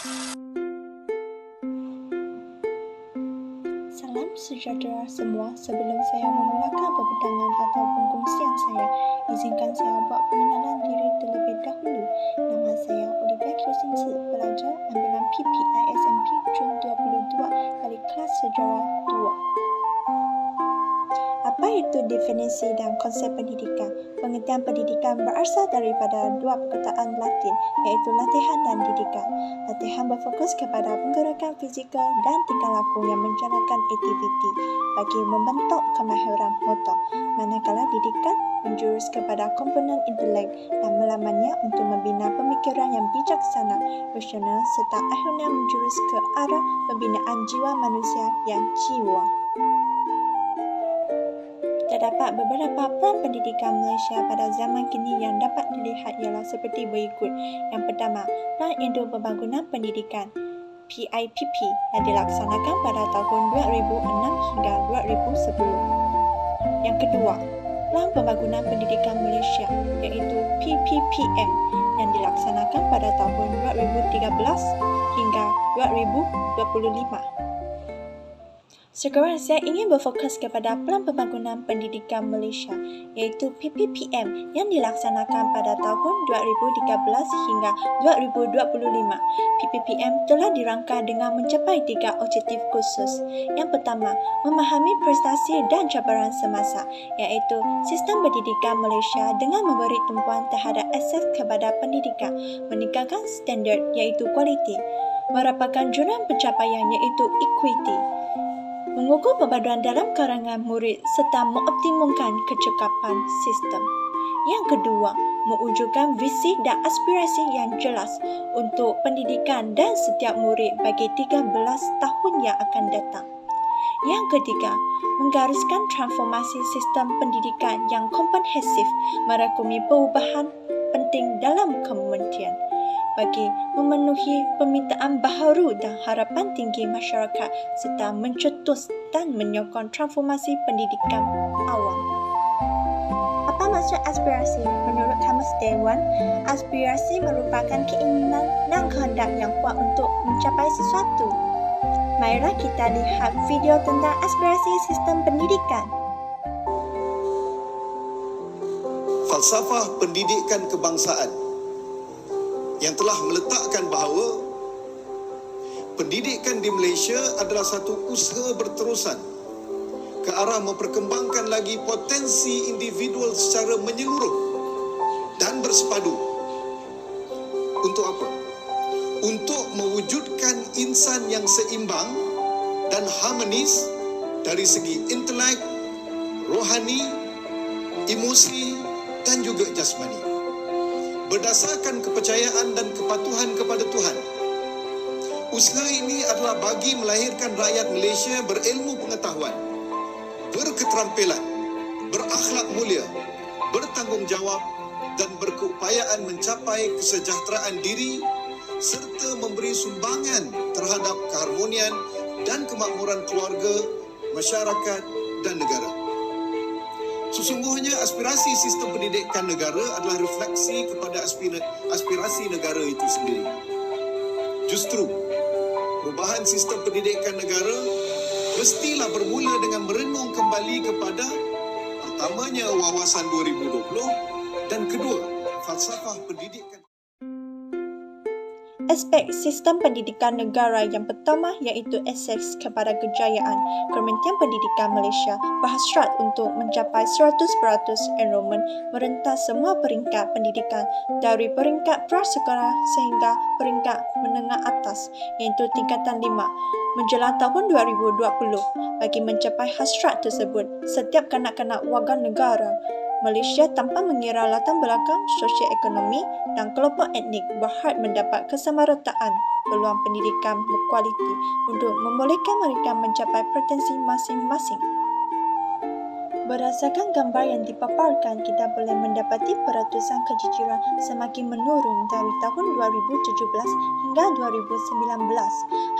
Salam sejahtera semua. Sebelum saya memulakan perbincangan atau pengkongsian saya, izinkan saya buat pengenalan diri terlebih dahulu. Nama saya Olivia Kyosin Tzu, pelajar ambilan PPISMP Jun 22 dari kelas Sejarah 2. Apa itu definisi dan konsep pendidikan? Pengertian pendidikan berasal daripada dua perkataan Latin, iaitu latihan dan didikan. Latihan berfokus kepada penggerakan fizikal dan tingkah laku yang menjalankan aktiviti bagi membentuk kemahiran motor, manakala didikan menjurus kepada komponen intelek dan melamannya untuk membina pemikiran yang bijaksana, rasional serta akhirnya menjurus ke arah pembinaan jiwa manusia yang jiwa. Terdapat beberapa peran pendidikan Malaysia pada zaman kini yang dapat dilihat ialah seperti berikut. Yang pertama, peran induk pembangunan pendidikan PIPP yang dilaksanakan pada tahun 2006 hingga 2010. Yang kedua, peran pembangunan pendidikan Malaysia iaitu PPPM yang dilaksanakan pada tahun 2013 hingga 2025. Sekarang saya ingin berfokus kepada peran pembangunan pendidikan Malaysia iaitu PPPM yang dilaksanakan pada tahun 2013 hingga 2025. PPPM telah dirangka dengan mencapai 3 objektif khusus. Yang pertama, memahami prestasi dan cabaran semasa iaitu sistem pendidikan Malaysia dengan memberi tumpuan terhadap akses kepada pendidikan, meningkatkan standard iaitu kualiti, merapatkan jurang pencapaian iaitu equity, mengukur perpaduan dalam kalangan murid serta mengoptimumkan kecekapan sistem. Yang kedua, mewujudkan visi dan aspirasi yang jelas untuk pendidikan dan setiap murid bagi 13 tahun yang akan datang. Yang ketiga, menggariskan transformasi sistem pendidikan yang komprehensif merangkumi perubahan penting dalam kementerian bagi memenuhi permintaan baharu dan harapan tinggi masyarakat serta mencetus dan menyokong transformasi pendidikan awam. Apa maksud aspirasi? Menurut Kamus Dewan, aspirasi merupakan keinginan dan kehendak yang kuat untuk mencapai sesuatu. Marilah kita lihat video tentang aspirasi sistem pendidikan. Falsafah pendidikan kebangsaan yang telah meletakkan bahawa pendidikan di Malaysia adalah satu usaha berterusan ke arah memperkembangkan lagi potensi individual secara menyeluruh dan bersepadu. Untuk apa? Untuk mewujudkan insan yang seimbang dan harmonis dari segi intelek, rohani, emosi dan juga jasmani, berdasarkan kepercayaan dan kepatuhan kepada Tuhan. Usaha ini adalah bagi melahirkan rakyat Malaysia berilmu pengetahuan, berketerampilan, berakhlak mulia, bertanggungjawab dan berkeupayaan mencapai kesejahteraan diri serta memberi sumbangan terhadap keharmonian dan kemakmuran keluarga, masyarakat dan negara. Sesungguhnya aspirasi sistem pendidikan negara adalah refleksi kepada aspirasi negara itu sendiri. Justru, perubahan sistem pendidikan negara mestilah bermula dengan merenung kembali kepada pertamanya wawasan 2020 dan kedua, falsafah pendidikan. Aspek sistem pendidikan negara yang pertama iaitu akses kepada kejayaan. Kementerian Pendidikan Malaysia berhasrat untuk mencapai 100% enrolment merentas semua peringkat pendidikan dari peringkat prasekolah sehingga peringkat menengah atas iaitu tingkatan 5 menjelang tahun 2020. Bagi mencapai hasrat tersebut, setiap kanak-kanak warga negara Malaysia tanpa mengira latar belakang sosio-ekonomi dan kelompok etnik berhak mendapat kesamarataan peluang pendidikan berkualiti untuk membolehkan mereka mencapai potensi masing-masing. Berdasarkan gambar yang dipaparkan, kita boleh mendapati peratusan kejujuran semakin menurun dari tahun 2017 hingga 2019.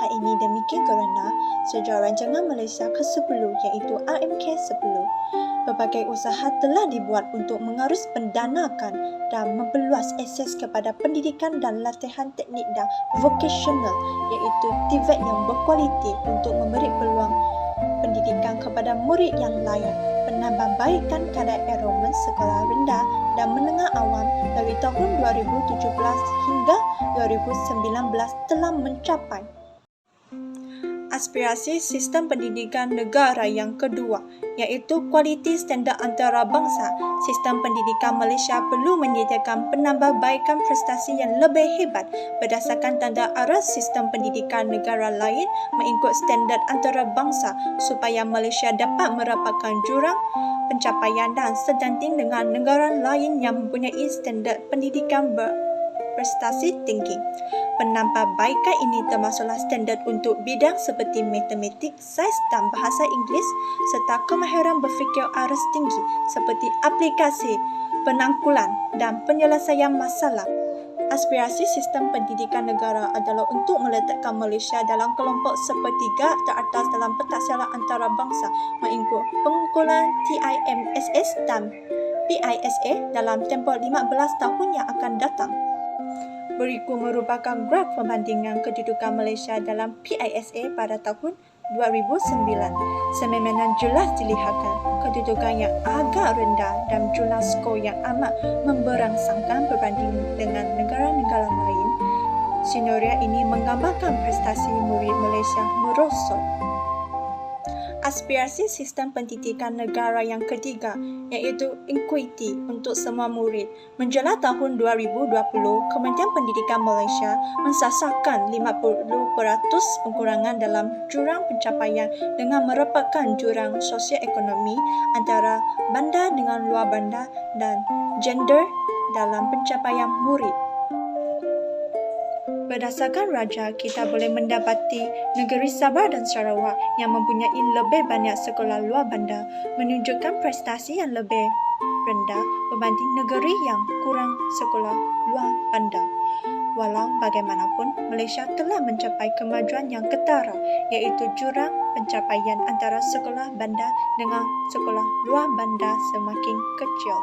Hal ini demikian kerana sejak rancangan Malaysia ke-10 iaitu RMK-10, berbagai usaha telah dibuat untuk mengarus pendanakan dan memperluas akses kepada pendidikan dan latihan teknik dan vokasional iaitu TVET yang berkualiti untuk memberi peluang pendidikan kepada murid yang layak, penambahbaikan kadar enrolment sekolah rendah dan menengah awam dari tahun 2017 hingga 2019 telah mencapai. Aspirasi sistem pendidikan negara yang kedua iaitu kualiti standard antarabangsa. Sistem pendidikan Malaysia perlu menyediakan penambahbaikan prestasi yang lebih hebat berdasarkan tanda arah sistem pendidikan negara lain mengikut standard antarabangsa supaya Malaysia dapat merapatkan jurang pencapaian dan setanding dengan negara lain yang mempunyai standard pendidikan berprestasi tinggi. Penambahbaikan ini termasuklah standard untuk bidang seperti matematik, sains dan bahasa Inggeris serta kemahiran berfikir aras tinggi seperti aplikasi, penangkulan dan penyelesaian masalah. Aspirasi sistem pendidikan negara adalah untuk meletakkan Malaysia dalam kelompok sepertiga teratas dalam pentaksiran antarabangsa mengikut pengumpulan TIMSS dan PISA dalam tempoh 15 tahun yang akan datang. Berikut merupakan graf perbandingan kedudukan Malaysia dalam PISA pada tahun 2009. Sememangnya jelas dilihatkan kedudukan yang agak rendah dan jumlah skor yang amat memberangsangkan berbanding dengan negara-negara lain. Sinoria ini menggambarkan prestasi murid Malaysia merosot. Aspirasi sistem pendidikan negara yang ketiga iaitu ekuiti untuk semua murid. Menjelang tahun 2020, Kementerian Pendidikan Malaysia mensasarkan 50% pengurangan dalam jurang pencapaian dengan merapatkan jurang sosioekonomi antara bandar dengan luar bandar dan gender dalam pencapaian murid. Berdasarkan raja, kita boleh mendapati negeri Sabah dan Sarawak yang mempunyai lebih banyak sekolah luar bandar menunjukkan prestasi yang lebih rendah berbanding negeri yang kurang sekolah luar bandar. Walau bagaimanapun, Malaysia telah mencapai kemajuan yang ketara iaitu jurang pencapaian antara sekolah bandar dengan sekolah luar bandar semakin kecil.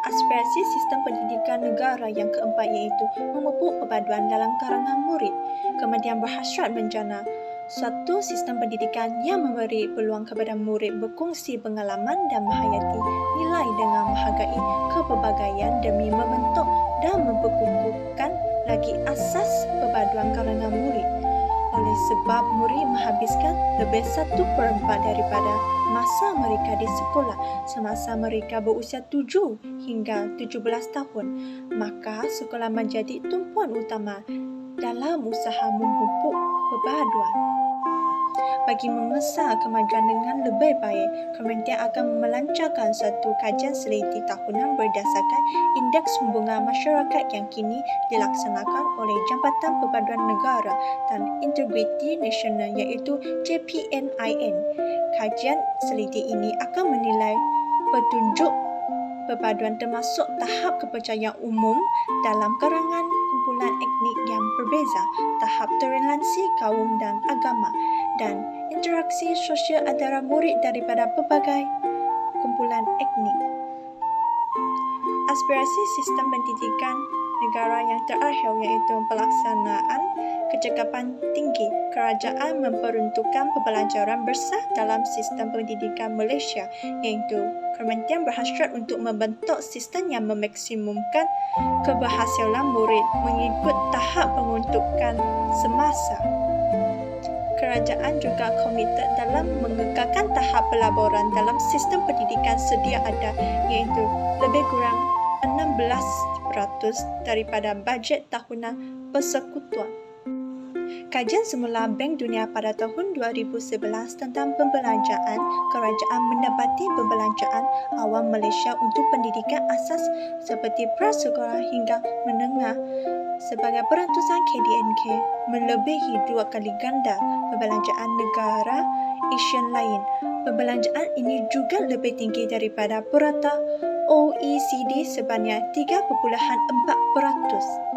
Aspirasi sistem pendidikan negara yang keempat iaitu memupuk perpaduan dalam kalangan murid. Kementerian berhasrat menjana suatu sistem pendidikan yang memberi peluang kepada murid berkongsi pengalaman dan menghayati nilai dengan menghargai kepelbagaian demi membentuk dan memperkukuhkan lagi asas perpaduan kalangan murid. Oleh sebab murid menghabiskan lebih 1/4 daripada masa mereka di sekolah semasa mereka berusia 7 hingga 17 tahun, maka sekolah menjadi tumpuan utama dalam usaha memupuk perpaduan. Bagi mengesah kemajuan dengan lebih baik, Kementerian akan melancarkan suatu kajian seliti tahunan berdasarkan Indeks Hubungan Masyarakat yang kini dilaksanakan oleh Jabatan Perpaduan Negara dan Integriti Nasional iaitu JPNIN. Kajian seliti ini akan menilai petunjuk perpaduan termasuk tahap kepercayaan umum dalam kalangan kumpulan etnik yang berbeza, tahap toleransi kaum dan agama, dan interaksi sosial antara murid daripada pelbagai kumpulan etnik. Aspirasi sistem pendidikan negara yang terakhir iaitu pelaksanaan kecekapan tinggi. Kerajaan memperuntukkan pembelajaran bersah dalam sistem pendidikan Malaysia iaitu Kementerian berhasrat untuk membentuk sistem yang memaksimumkan keberhasilan murid mengikut tahap penguntukan semasa. Kerajaan juga komited dalam mengekalkan tahap pelaburan dalam sistem pendidikan sedia ada iaitu lebih kurang 16% daripada bajet tahunan persekutuan. Kajian semula Bank Dunia pada tahun 2011 tentang pembelanjaan kerajaan mendapati pembelanjaan awam Malaysia untuk pendidikan asas seperti prasekolah hingga menengah sebagai perantusan KDNK melebihi 2 kali ganda pembelanjaan negara Asian lain. Pembelanjaan ini juga lebih tinggi daripada purata OECD sebanyak 3.4%.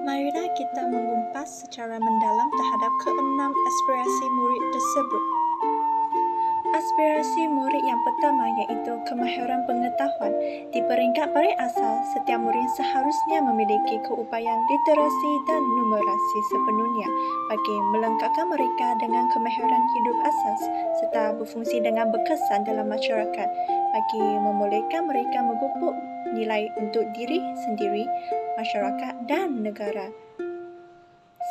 Marilah kita mengumpas secara mendalam terhadap keenam aspirasi murid tersebut. Aspirasi murid yang pertama iaitu kemahiran pengetahuan. Di peringkat paling asal, setiap murid seharusnya memiliki keupayaan literasi dan numerasi sepenuhnya bagi melengkapkan mereka dengan kemahiran hidup asas serta berfungsi dengan berkesan dalam masyarakat bagi membolehkan mereka memupuk nilai untuk diri sendiri, masyarakat dan negara.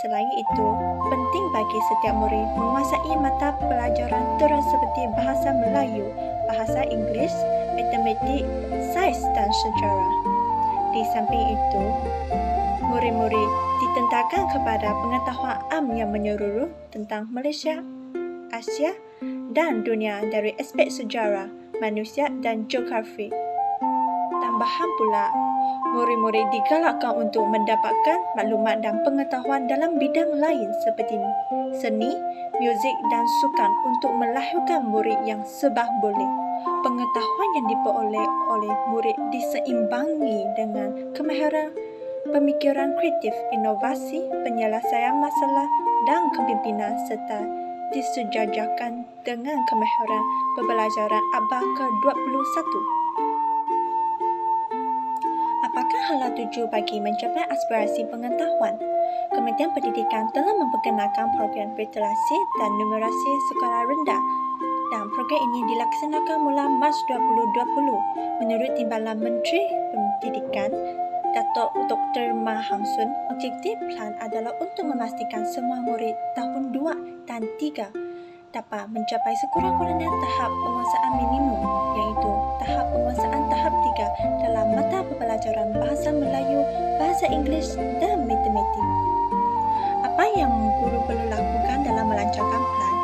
Selain itu, penting bagi setiap murid menguasai mata pelajaran teras seperti bahasa Melayu, bahasa Inggeris, matematik, sains dan sejarah. Di samping itu, murid-murid ditentangkan kepada pengetahuan am yang menyeluruh tentang Malaysia, Asia dan dunia dari aspek sejarah, manusia dan geografi. Tambahan pula, murid-murid digalakkan untuk mendapatkan maklumat dan pengetahuan dalam bidang lain seperti seni, muzik dan sukan untuk melahirkan murid yang sebah boleh. Pengetahuan yang diperoleh oleh murid diseimbangi dengan kemahiran pemikiran kreatif, inovasi, penyelesaian masalah dan kepimpinan serta disejajarkan dengan kemahiran pembelajaran abad ke-21. Apakah hala tuju bagi mencapai aspirasi pengetahuan? Kementerian Pendidikan telah memperkenalkan program literasi dan numerasi sekolah rendah dan program ini dilaksanakan mula Mac 2020. Menurut Timbalan Menteri Pendidikan, Datuk Dr. Ma Hang Sun, objektif plan adalah untuk memastikan semua murid tahun 2 dan 3 dapat mencapai sekurang-kurangnya tahap penguasaan minimum iaitu tahap penguasaan tahap 3 dalam mata pembelajaran bahasa Melayu, bahasa Inggeris dan matematik. Apa yang guru perlu lakukan dalam melancarkan plan?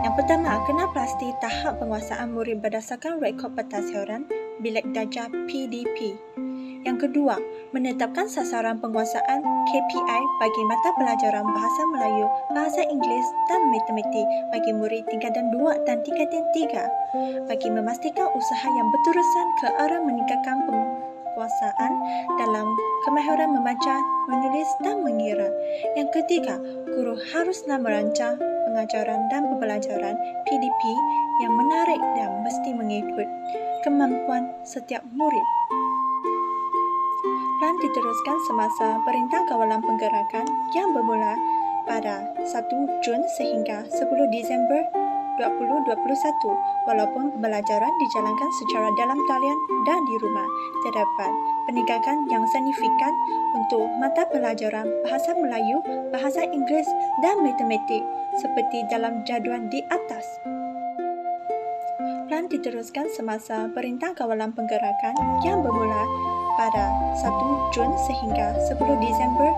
Yang pertama, kena pasti tahap penguasaan murid berdasarkan rekod pentadbiran bilik darjah PDP. Yang kedua, menetapkan sasaran penguasaan KPI bagi mata pelajaran bahasa Melayu, bahasa Inggeris dan matematik bagi murid tingkatan 2 dan tingkatan 3 bagi memastikan usaha yang berterusan ke arah meningkatkan penguasaan dalam kemahiran membaca, menulis dan mengira. Yang ketiga, guru haruslah merancang pengajaran dan pembelajaran PDP yang menarik dan mesti mengikut kemampuan setiap murid. Plan diteruskan semasa Perintah Kawalan Penggerakan yang bermula pada 1 Jun sehingga 10 Disember 2021 walaupun pembelajaran dijalankan secara dalam talian dan di rumah. Terdapat peningkatan yang signifikan untuk mata pelajaran bahasa Melayu, bahasa Inggeris dan matematik seperti dalam jadual di atas. Plan diteruskan semasa Perintah Kawalan Penggerakan yang bermula pada 1 Jun sehingga 10 Disember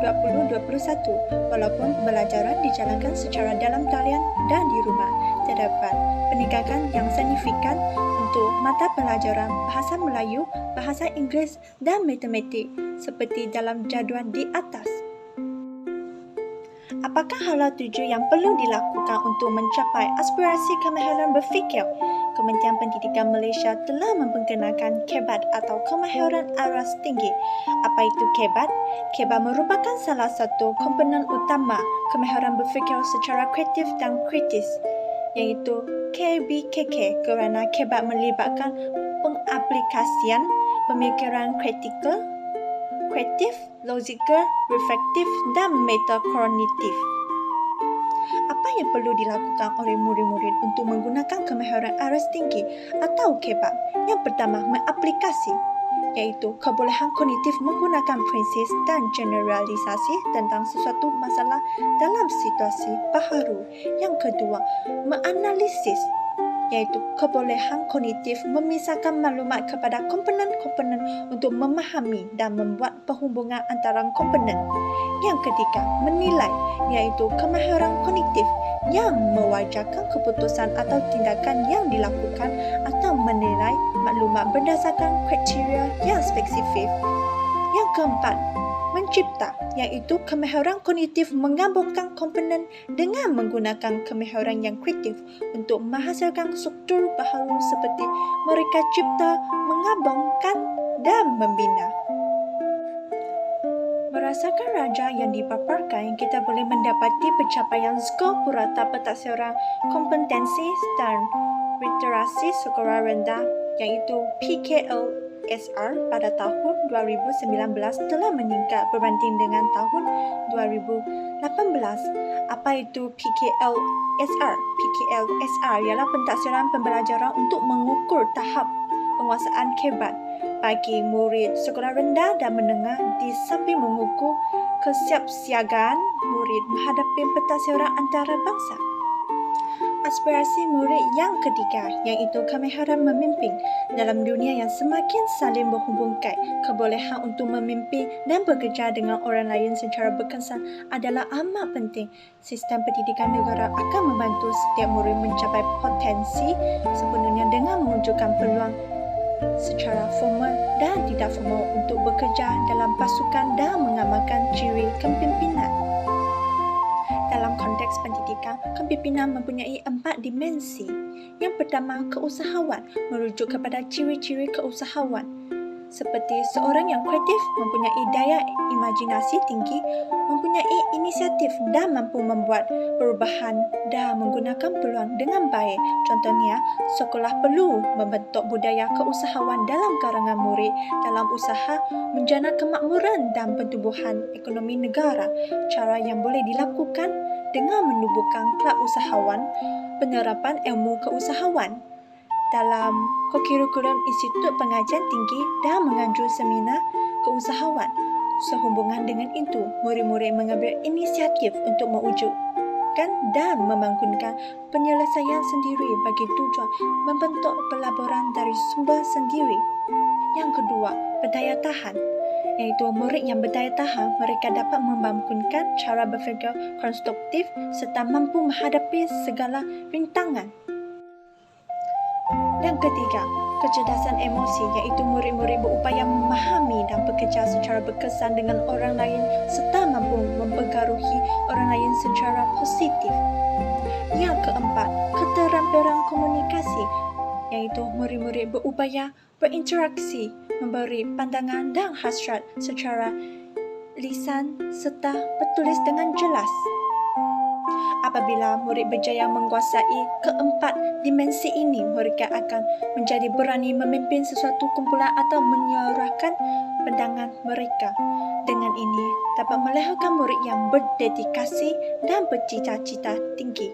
2021 walaupun pembelajaran dijalankan secara dalam talian dan di rumah. Terdapat peningkatan yang signifikan untuk mata pelajaran bahasa Melayu, bahasa Inggeris dan matematik seperti dalam jadual di atas. Apakah hala tuju yang perlu dilakukan untuk mencapai aspirasi kemahiran berfikir? Kementerian Pendidikan Malaysia telah memperkenalkan KEBAT atau Kemahiran Aras Tinggi. Apa itu KEBAT? KEBAT merupakan salah satu komponen utama kemahiran berfikir secara kreatif dan kritis, iaitu KBKK kerana KEBAT melibatkan pengaplikasian pemikiran kritikal, kreatif, logikal, reflektif dan metakognitif. Apa yang perlu dilakukan oleh murid-murid untuk menggunakan kemahiran aras tinggi atau KEBAT? Yang pertama, mengaplikasi, iaitu kebolehan kognitif menggunakan prinsip dan generalisasi tentang sesuatu masalah dalam situasi baharu. Yang kedua, menganalisis, iaitu kebolehan kognitif memisahkan maklumat kepada komponen-komponen untuk memahami dan membuat perhubungan antara komponen. Yang ketiga, menilai, iaitu kemahiran kognitif yang mewajarkan keputusan atau tindakan yang dilakukan atau menilai maklumat berdasarkan kriteria yang spesifik. Yang keempat, mencipta, iaitu kemahiran kognitif menggabungkan komponen dengan menggunakan kemahiran yang kreatif untuk menghasilkan struktur baharu seperti mereka cipta, menggabungkan dan membina. Berdasarkan raja yang dipaparkan, kita boleh mendapati pencapaian skor purata pentaksiran kompetensi dan literasi sekolah rendah iaitu PKLSR pada tahun 2019 telah meningkat berbanding dengan tahun 2018. Apa itu PKLSR? PKLSR ialah pentaksiran pembelajaran untuk mengukur tahap penguasaan kebat bagi murid sekolah rendah dan menengah di samping mengukur kesiapsiagaan murid menghadapi pentaksiran antarabangsa. Aspirasi murid yang ketiga iaitu kemahiran memimpin dalam dunia yang semakin saling berhubungkan. Kebolehan untuk memimpin dan bekerja dengan orang lain secara berkesan adalah amat penting. Sistem pendidikan negara akan membantu setiap murid mencapai potensi sepenuhnya dengan mewujudkan peluang secara formal dan tidak formal untuk bekerja dalam pasukan dan mengamalkan ciri kepimpinan. Dalam konteks pendidikan, kepimpinan mempunyai 4 dimensi. Yang pertama, keusahawan merujuk kepada ciri-ciri keusahawan seperti seorang yang kreatif, mempunyai daya imajinasi tinggi, mempunyai inisiatif dan mampu membuat perubahan dan menggunakan peluang dengan baik. Contohnya, sekolah perlu membentuk budaya keusahawan dalam kalangan murid dalam usaha menjana kemakmuran dan pertumbuhan ekonomi negara. Cara yang boleh dilakukan dengan menubuhkan kelab usahawan, penerapan ilmu keusahawan dalam kurikulum Institut Pengajian Tinggi dan menganjur seminar keusahawan. Sehubungan dengan itu, murid-murid mengambil inisiatif untuk mewujudkan dan membangunkan penyelesaian sendiri bagi tujuan membentuk pelaburan dari sumber sendiri. Yang kedua, berdaya tahan, iaitu murid yang berdaya tahan, mereka dapat membangunkan cara berfikir konstruktif serta mampu menghadapi segala rintangan. Yang ketiga, kecerdasan emosi, iaitu murid-murid berupaya memahami dan bekerja secara berkesan dengan orang lain serta mampu mempengaruhi orang lain secara positif. Yang keempat, keterampilan komunikasi, iaitu murid-murid berupaya berinteraksi, memberi pandangan dan hasrat secara lisan serta bertulis dengan jelas. Apabila murid berjaya menguasai keempat dimensi ini, mereka akan menjadi berani memimpin sesuatu kumpulan atau menyuarakan pandangan mereka. Dengan ini, dapat melahirkan murid yang berdedikasi dan bercita-cita tinggi.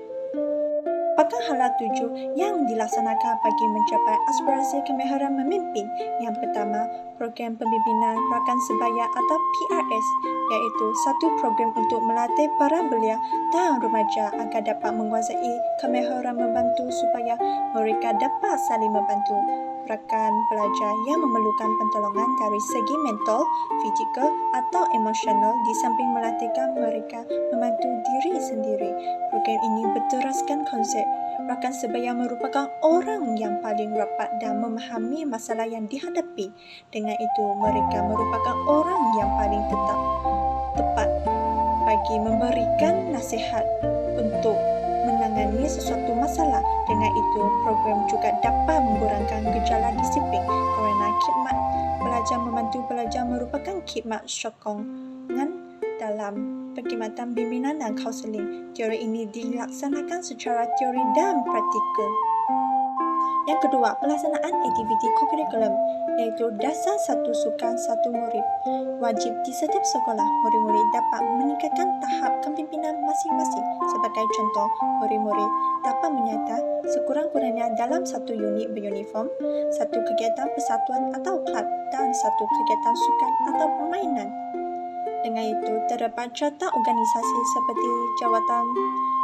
Apakah hala 7 yang dilaksanakan bagi mencapai aspirasi kemahiran memimpin? Yang pertama, program pembimbinan rakan sebaya atau PRS, iaitu satu program untuk melatih para belia dan remaja agar dapat menguasai kemahiran membantu supaya mereka dapat saling membantu. Rakan pelajar yang memerlukan pertolongan dari segi mental, fizikal atau emosional di samping melatihkan mereka membantu diri sendiri. Program ini berteraskan konsep rakan sebaya merupakan orang yang paling rapat dan memahami masalah yang dihadapi. Dengan itu, mereka merupakan orang yang paling tepat bagi memberikan nasihat untuk menangani sesuatu masalah. Dengan itu, program juga dapat mengurangkan gejala disiplin kerana khidmat pelajar membantu pelajar merupakan khidmat sokongan dalam perkhidmatan bimbingan dan kaunseling. Teori ini dilaksanakan secara teori dan praktikal. Yang kedua, pelaksanaan aktiviti kokurikulum, iaitu dasar satu sukan satu murid. Wajib di setiap sekolah, murid-murid dapat meningkatkan tahap kepimpinan masing-masing. Sebagai contoh, murid-murid dapat menyertai sekurang-kurangnya dalam satu unit beruniform, satu kegiatan persatuan atau kelab dan satu kegiatan sukan atau permainan. Dengan itu, terdapat carta organisasi seperti jawatan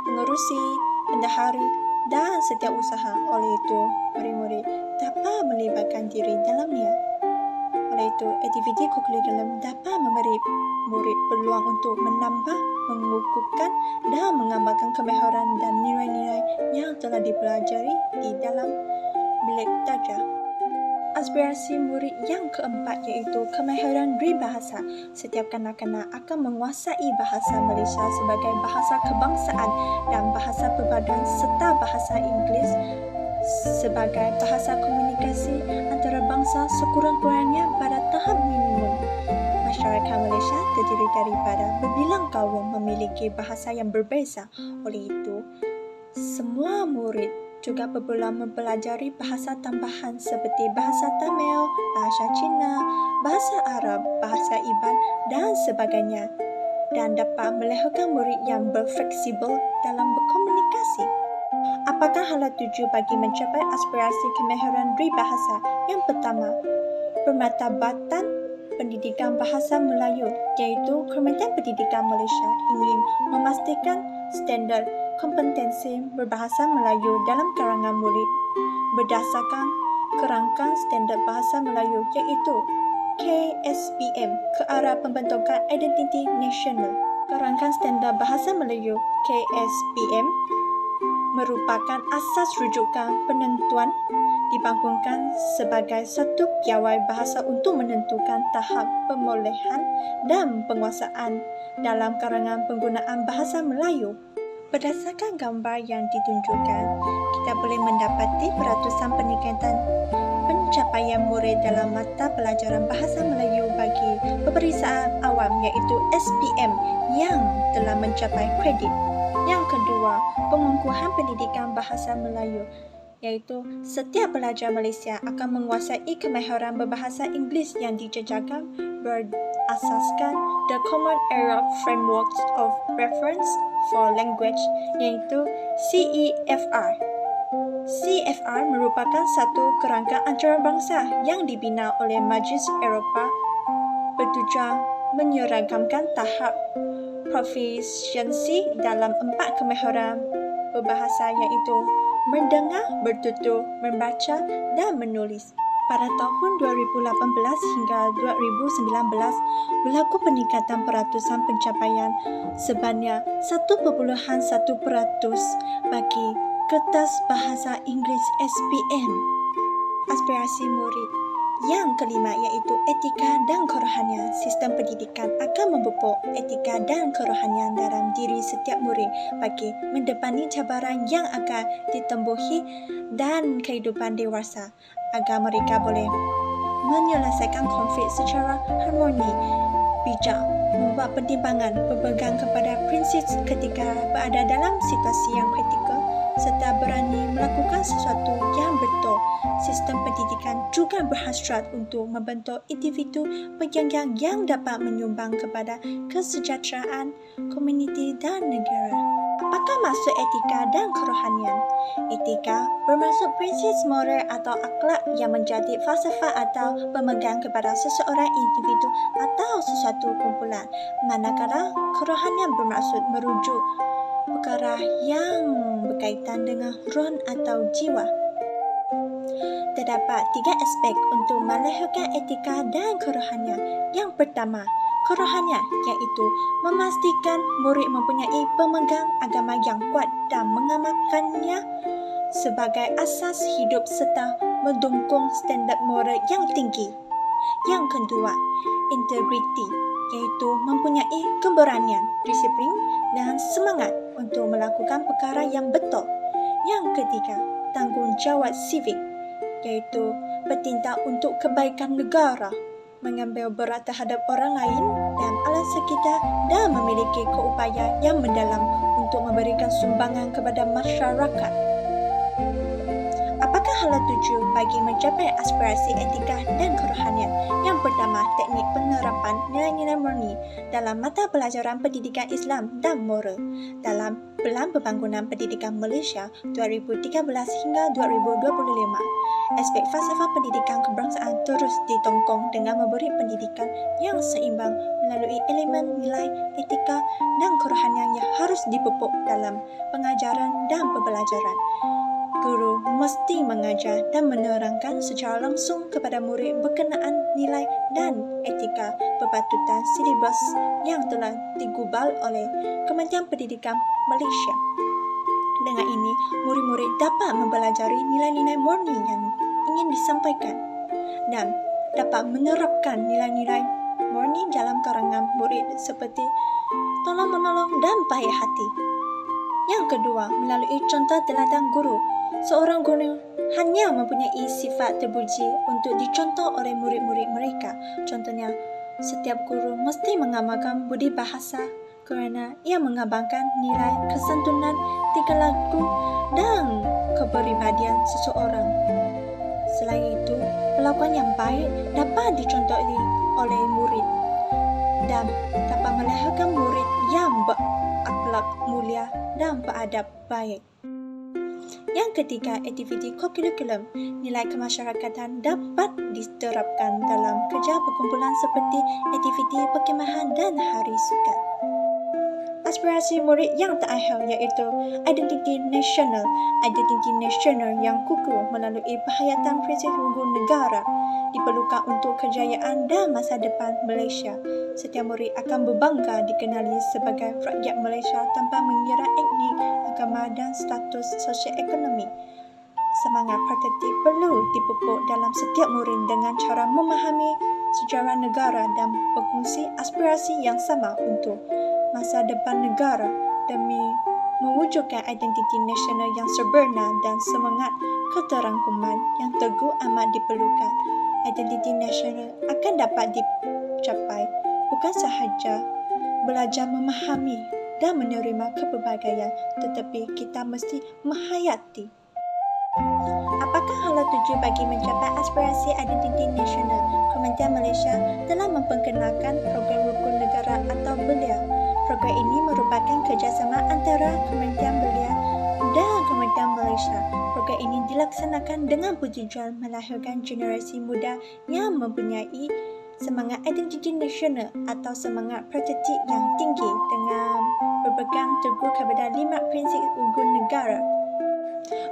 pengerusi, bendahari, dan setiap usaha. Oleh itu, murid-murid dapat melibatkan diri dalamnya. Oleh itu, aktiviti kokurikulum dapat memberi murid peluang untuk menambah, mengukuhkan dan mengamalkan kemahiran dan nilai-nilai yang telah dipelajari di dalam bilik darjah. Aspirasi murid yang keempat iaitu kemahiran berbahasa. Setiap kanak-kanak akan menguasai bahasa Malaysia sebagai bahasa kebangsaan dan bahasa perpaduan serta bahasa Inggeris sebagai bahasa komunikasi antara bangsa sekurang-kurangnya pada tahap minimum. Masyarakat Malaysia terdiri daripada berbilang kaum memiliki bahasa yang berbeza. Oleh itu, semua murid juga perlu mempelajari bahasa tambahan seperti bahasa Tamil, bahasa Cina, bahasa Arab, bahasa Iban dan sebagainya dan dapat melahirkan murid yang berfleksibel dalam berkomunikasi. Apakah hala tuju bagi mencapai aspirasi kemahiran berbahasa? Yang pertama, Permatabatan Pendidikan Bahasa Melayu iaitu Kementerian Pendidikan Malaysia ingin memastikan standard kompetensi berbahasa Melayu dalam kalangan murid berdasarkan kerangka standard bahasa Melayu iaitu KSPM ke arah pembentukan identiti nasional. Kerangka standard bahasa Melayu KSPM merupakan asas rujukan penentuan dibangunkan sebagai satu piawai bahasa untuk menentukan tahap pemulihan dan penguasaan dalam kalangan penggunaan bahasa Melayu. Berdasarkan gambar yang ditunjukkan, kita boleh mendapati peratusan peningkatan pencapaian murid dalam mata pelajaran bahasa Melayu bagi peperiksaan awam iaitu SPM yang telah mencapai kredit. Yang kedua, pengukuhan pendidikan bahasa Melayu iaitu setiap pelajar Malaysia akan menguasai kemahiran berbahasa Inggeris yang dijejakan berasaskan The Common Area Frameworks of Reference for Language iaitu CEFR. CEFR merupakan satu kerangka antarabangsa yang dibina oleh Majlis Eropah bertujuan menyeragamkan tahap proficiency dalam 4 kemahiran berbahasa iaitu mendengar, bertutur, membaca dan menulis. Pada tahun 2018 hingga 2019 berlaku peningkatan peratusan pencapaian sebanyak 1.1% bagi kertas bahasa Inggeris SPM. Aspirasi murid yang kelima iaitu etika dan kerohanian. Sistem pendidikan akan memupuk etika dan kerohanian dalam diri setiap murid bagi mendepani cabaran yang akan ditembuhi dan kehidupan dewasa agar mereka boleh menyelesaikan konflik secara harmoni, bijak, membuat pertimbangan, berpegang kepada prinsip ketika berada dalam situasi yang kritikal serta berani melakukan sesuatu yang betul. Sistem pendidikan juga berhasrat untuk membentuk individu penyangga yang dapat menyumbang kepada kesejahteraan komuniti dan negara. Apakah maksud etika dan kerohanian? Etika bermaksud prinsip moral atau akhlak yang menjadi falsafah atau pemegang kepada seseorang individu atau sesuatu kumpulan. Manakala kerohanian bermaksud merujuk perkara yang berkaitan dengan ruh atau jiwa. Terdapat 3 aspek untuk melahirkan etika dan kerohanian. Yang pertama, kerohanian iaitu memastikan murid mempunyai pemegang agama yang kuat dan mengamalkannya sebagai asas hidup serta mendukung standard moral yang tinggi. Yang kedua, integriti iaitu mempunyai keberanian, disiplin dan semangat untuk melakukan perkara yang betul. Yang ketiga, tanggungjawab sivik iaitu bertindak untuk kebaikan negara, mengambil berat terhadap orang lain dan alam sekitar dan memiliki keupayaan yang mendalam untuk memberikan sumbangan kepada masyarakat. Apakah hal hala tuju bagi mencapai aspirasi etika dan kerohanian. Yang pertama, teknik penerapan nilai-nilai murni dalam mata pelajaran pendidikan Islam dan moral dalam Pelan Pembangunan Pendidikan Malaysia 2013 hingga 2025. Aspek falsafah pendidikan kebangsaan terus ditongkong dengan memberi pendidikan yang seimbang melalui elemen nilai, etika dan kerohanian yang harus dipupuk dalam pengajaran dan pembelajaran. Guru mesti mengajar dan menerangkan secara langsung kepada murid berkenaan nilai dan etika berpatutan silibus yang telah digubal oleh Kementerian Pendidikan Malaysia. Dengan ini, murid-murid dapat mempelajari nilai-nilai murni yang ingin disampaikan dan dapat menerapkan nilai-nilai murni dalam kalangan murid seperti tolong-menolong dan baik hati. Yang kedua, melalui contoh teladan guru. Seorang guru hanya mempunyai sifat terpuji untuk dicontoh oleh murid-murid mereka. Contohnya, setiap guru mesti mengamalkan budi bahasa kerana ia mengabaikan nilai kesantunan, tingkah laku dan kepribadian seseorang. Selain itu, perlakuan yang baik dapat dicontohi oleh murid dan dapat melahirkan murid yang berakhlak mulia dan beradab baik. Yang ketiga, aktiviti kokurikulum. Nilai kemasyarakatan dapat diterapkan dalam kerja perkumpulan seperti aktiviti perkhemahan dan hari sukan. Aspirasi murid yang terakhir iaitu identiti nasional. Identiti nasional yang kukuh melalui penghayatan prinsip hukum negara diperlukan untuk kejayaan dan masa depan Malaysia. Setiap murid akan berbangga dikenali sebagai rakyat Malaysia tanpa mengira etnik, agama dan status sosio-ekonomi. Semangat patriotik perlu dipupuk dalam setiap murid dengan cara memahami sejarah negara dan berkongsi aspirasi yang sama untuk masa depan negara demi mewujudkan identiti nasional yang sempurna dan semangat keterangkuman yang teguh amat diperlukan. Identiti nasional akan dapat dicapai bukan sahaja belajar memahami dan menerima kepelbagaian, tetapi kita mesti menghayati. Apakah hala tuju bagi mencapai aspirasi identiti nasional? Kementerian Malaysia telah memperkenalkan program Rukun Negara atau Belia. Program ini merupakan kerjasama antara Kementerian Belia dan Kementerian Malaysia. Program ini dilaksanakan dengan bertujuan melahirkan generasi muda yang mempunyai semangat identiti nasional atau semangat patriotik yang tinggi dengan berpegang teguh kepada 5 prinsip ugun negara.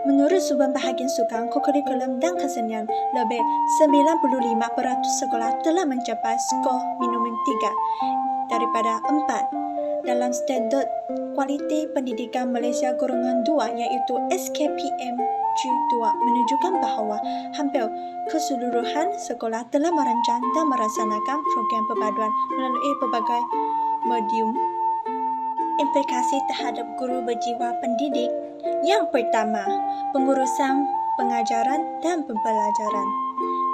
Menurut Suban Bahagian Sukan, Kokurikulum dan Kesenian, lebih 95% sekolah telah mencapai skor minimum 3 daripada 4 dalam Standard Kualiti Pendidikan Malaysia golongan 2 iaitu SKPM G2 menunjukkan bahawa hampir keseluruhan sekolah telah merancang dan melaksanakan program perpaduan melalui pelbagai medium. Implikasi terhadap guru berjiwa pendidik. Yang pertama, pengurusan pengajaran dan pembelajaran,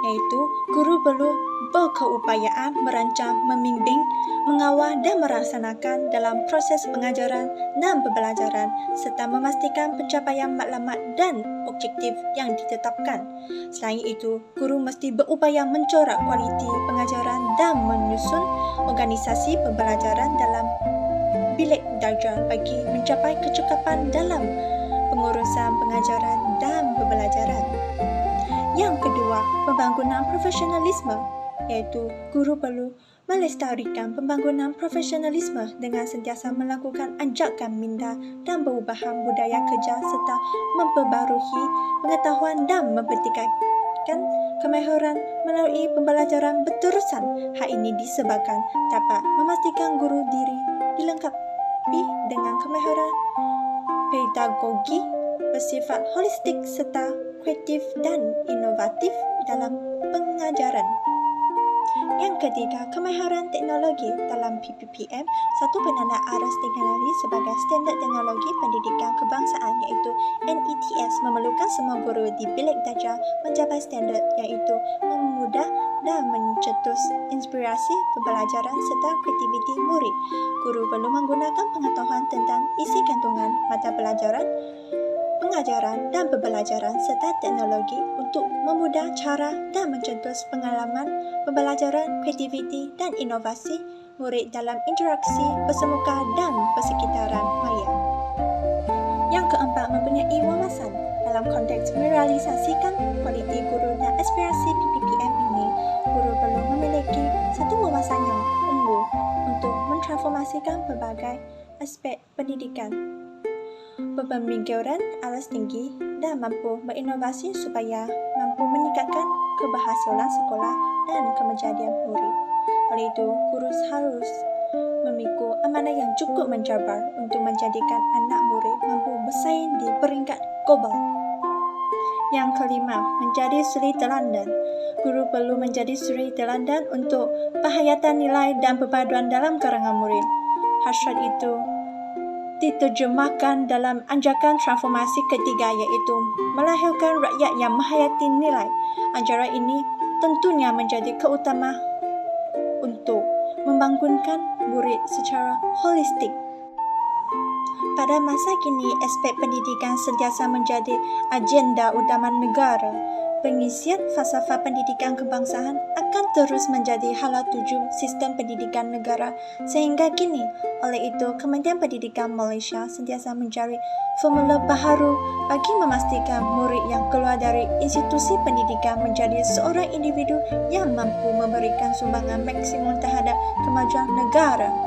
iaitu guru perlu berkeupayaan merancang, membimbing, mengawal dan melaksanakan dalam proses pengajaran dan pembelajaran serta memastikan pencapaian maklumat dan objektif yang ditetapkan. Selain itu, guru mesti berupaya mencorak kualiti pengajaran dan menyusun organisasi pembelajaran dalam bilik darjah bagi mencapai kecekapan dalam pengurusan pengajaran dan pembelajaran. Yang kedua, pembangunan profesionalisme, iaitu guru perlu melestarikan pembangunan profesionalisme dengan sentiasa melakukan anjakan minda dan perubahan budaya kerja serta memperbarui pengetahuan dan mempertingkatkan kemahiran melalui pembelajaran berterusan. Hal ini disebabkan dapat memastikan guru diri dilengkapi dengan kemahiran pedagogi bersifat holistik serta kreatif dan inovatif dalam pengajaran. Yang ketiga, kemahiran teknologi dalam PPPM. Satu penanda aras teknologi sebagai standard teknologi pendidikan kebangsaan iaitu NETS memerlukan semua guru di bilik darjah mencapai standard iaitu memudah dan mencetus inspirasi pembelajaran serta kreativiti murid. Guru perlu menggunakan pengetahuan tentang isi kandungan mata pelajaran, pengajaran dan pembelajaran serta teknologi untuk memudah cara dan mencetus pengalaman pembelajaran, kreativiti dan inovasi murid dalam interaksi bersemuka dan persekitaran maya. Yang keempat, mempunyai wawasan. Dalam konteks merealisasikan kualiti guru dan aspirasi PPPM ini, guru perlu memiliki satu wawasan yang unggul untuk mentransformasikan pelbagai aspek pendidikan, berpemikiran alas tinggi dan mampu berinovasi supaya mampu meningkatkan keberhasilan sekolah dan kemenjadian murid. Oleh itu, guru harus memikul amanah yang cukup mencabar untuk menjadikan anak murid mampu bersaing di peringkat global. Yang kelima, menjadi suri teladan. Guru perlu menjadi suri teladan untuk penghayatan nilai dan perpaduan dalam kalangan murid. Hasrat itu diterjemahkan dalam anjakan transformasi ketiga, iaitu melahirkan rakyat yang menghayati nilai. Ajaran ini tentunya menjadi keutamaan untuk membangunkan murid secara holistik. Pada masa kini, aspek pendidikan sentiasa menjadi agenda utama negara. Pengisian falsafah pendidikan kebangsaan akan terus menjadi hala tuju sistem pendidikan negara sehingga kini. Oleh itu, Kementerian Pendidikan Malaysia sentiasa mencari formula baharu bagi memastikan murid yang keluar dari institusi pendidikan menjadi seorang individu yang mampu memberikan sumbangan maksimum terhadap kemajuan negara.